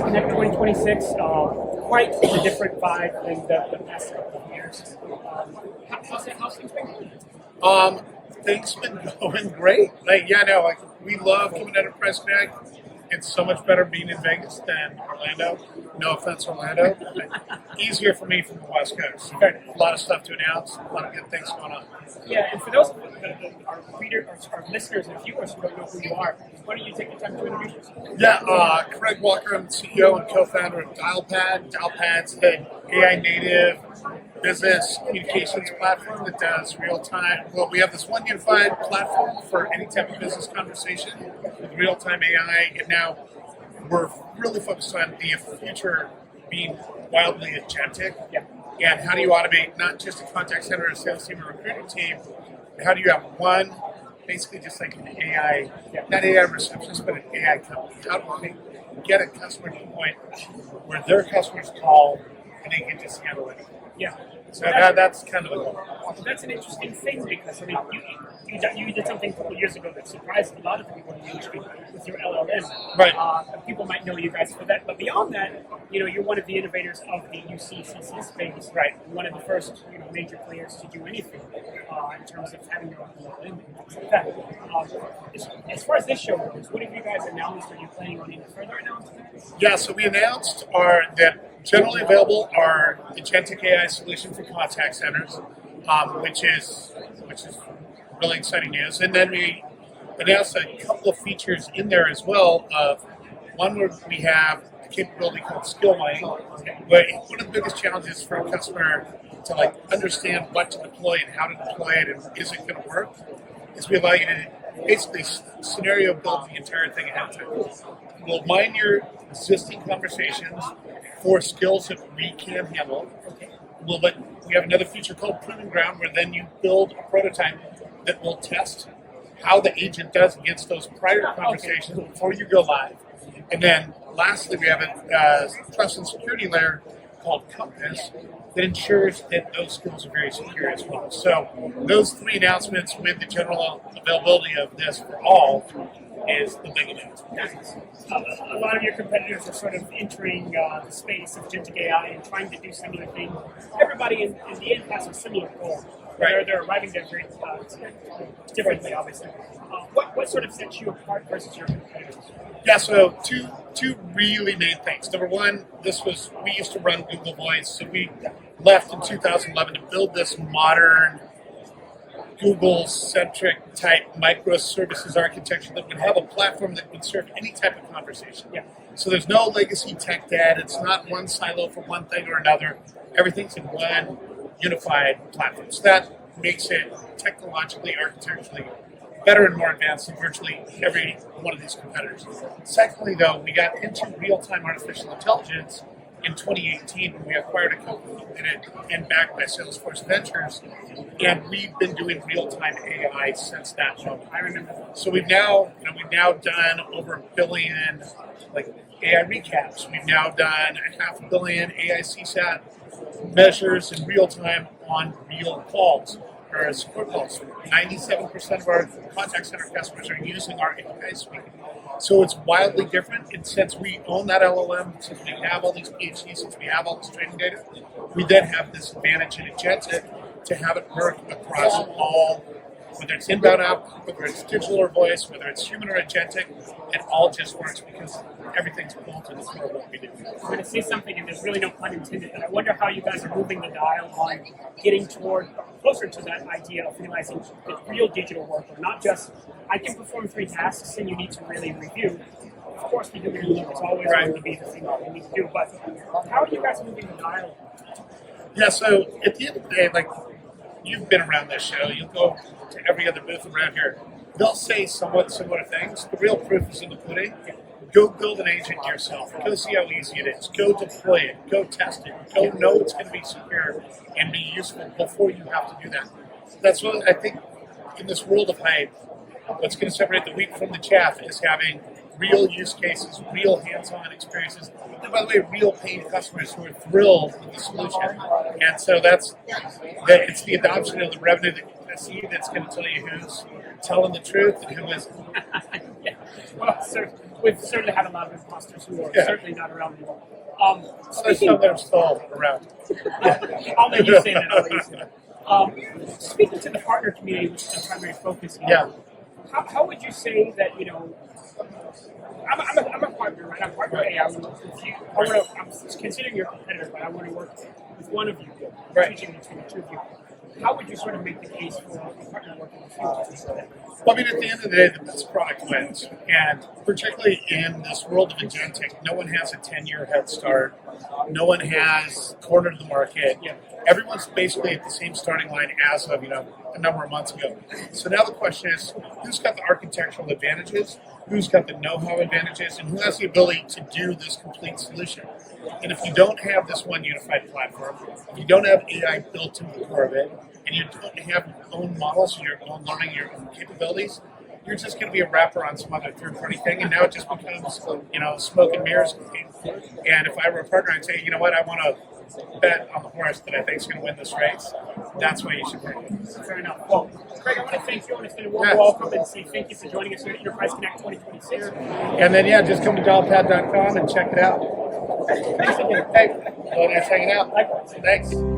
Connect 2026, quite a different vibe than the past couple of years. How's things been? Things been going great. We love coming out of Press Connect. It's so much better being in Vegas than Orlando. No offense, Orlando. But easier for me from the West Coast. A lot of stuff to announce, a lot of good things going on. Yeah, and for those our readers, our listeners and viewers who don't know who you are, why don't you take the time to introduce yourself? Yeah, Craig Walker, I'm the CEO and co-founder of Dialpad. Dialpad's an AI native business communications platform that does real-time. Well, we have this one unified platform for any type of business conversation with real-time AI, and now we're really focused on the future being wildly agentic. Yeah. And how do you automate not just a contact center, a sales team, or a recruiting team? How do you have one, basically just like an AI, not AI receptionist, but an AI company? How do we get a customer to the point where their customers call and they can just handle it? Yeah. So that's kind of the goal. That's an interesting thing because, I mean, you did something a couple of years ago that surprised a lot of people in the industry with your LLM. Right. People might know you guys for that, but beyond that, you're one of the innovators of the UCCC space. Right. One of the first, major players to do anything in terms of having your own LLM and things like that. As far as this show goes, what have you guys announced? Are you planning on any further announcements? Yeah, so we announced that generally available our Agentic AI solution for contact centers, which is really exciting news. And then we announced a couple of features in there as well. One where we have a capability called skill mining. But one of the biggest challenges for a customer to understand what to deploy and how to deploy it and is it going to work is we allow you to basically scenario build the entire thing ahead of time. We'll mine your existing conversations for skills that we can handle. We have another feature called Proving Ground, where then you build a prototype that will test how the agent does against those prior conversations before you go live. And then lastly, we have a trust and security layer called Compass that ensures that those skills are very secure as well. So those three announcements with the general availability of this for all is the big announcement. A lot of your competitors are sort of entering the space of agentic AI and trying to do similar things. Everybody in the end has a similar goal. Right. They're arriving there very differently, obviously. What sort of sets you apart versus your competitors? Yeah, so two really main things. Number one, we used to run Google Voice, so we left in 2011 to build this modern Google-centric type microservices architecture that would have a platform that would serve any type of conversation. Yeah. So there's no legacy tech debt. It's not one silo for one thing or another. Everything's in one unified platform. So that makes it technologically, architecturally better and more advanced than virtually every one of these competitors. Secondly, though, we got into real-time artificial intelligence in 2018 when we acquired a company and backed by Salesforce Ventures, and we've been doing real-time AI since that moment. I remember. So we've now done over 1 billion AI recaps. We've now done 500 million AI CSAT measures in real time on real calls or support calls. 97% of our contact center customers are using our AI suite. So it's wildly different. And since we own that LLM, since we have all these PhDs, since we have all this training data, we then have this advantage in Agentic to have it work across all, whether it's inbound out, whether it's digital or voice, whether it's human or Agentic, it all just works because everything's built in the core of what we do. I'm going to say something, and there's really no pun intended, but I wonder how you guys are moving the dial on getting closer to that idea of realizing that real digital work, or not just, I can perform 3 tasks and you need to really review. Of course, the human element is always going to be the thing that we need to do, but how are you guys moving the dial? Yeah, so at the end of the day, you've been around this show, you'll go to every other booth around here, they'll say somewhat similar things. The real proof is in the pudding. Go build an agent yourself. Go see how easy it is. Go deploy it. Go test it. Go know it's going to be secure and be useful before you have to do that. That's what I think in this world of hype, what's going to separate the wheat from the chaff is having real use cases, real hands-on experiences, and by the way, real paying customers who are thrilled with the solution. And so it's the adoption of the revenue that you're going to see that's going to tell you who's telling the truth and who isn't. Yeah. Well, sir, we've certainly had a lot of imposters who are certainly not around anymore. There's some that are still around. I'll let you say that. I'll let you say that. Speaking to the partner community, which is the primary focus here, how would you say that, I'm a partner, right? I'm a partner A. I'm considering your competitor, but I want to work with one of you, teaching between the two of you. How would you sort of make the case for a partner working with you? Well, I mean, at the end of the day, the best product wins. And particularly in this world of Agentic, no one has a 10-year head start. No one has cornered the market. Everyone's basically at the same starting line as of, a number of months ago. So now the question is, who's got the architectural advantages? Who's got the know-how advantages? And who has the ability to do this complete solution? And if you don't have this one unified platform, if you don't have AI built into the core of it, and you don't have your own models, your own learning, your own capabilities, you're just going to be a wrapper on some other third-party thing, and now it just becomes, smoke and mirrors. And if I were a partner, I'd say, you know what, I want to bet on the horse that I think is going to win this race. That's why you should pick it. Fair enough. Well, Craig, I want to thank you. I want to extend a warm welcome and say thank you for joining us here at Enterprise Connect 2026. And then, just come to dialpad.com and check it out. Thanks again. Hey, well, nice hanging out. Likewise. Thanks.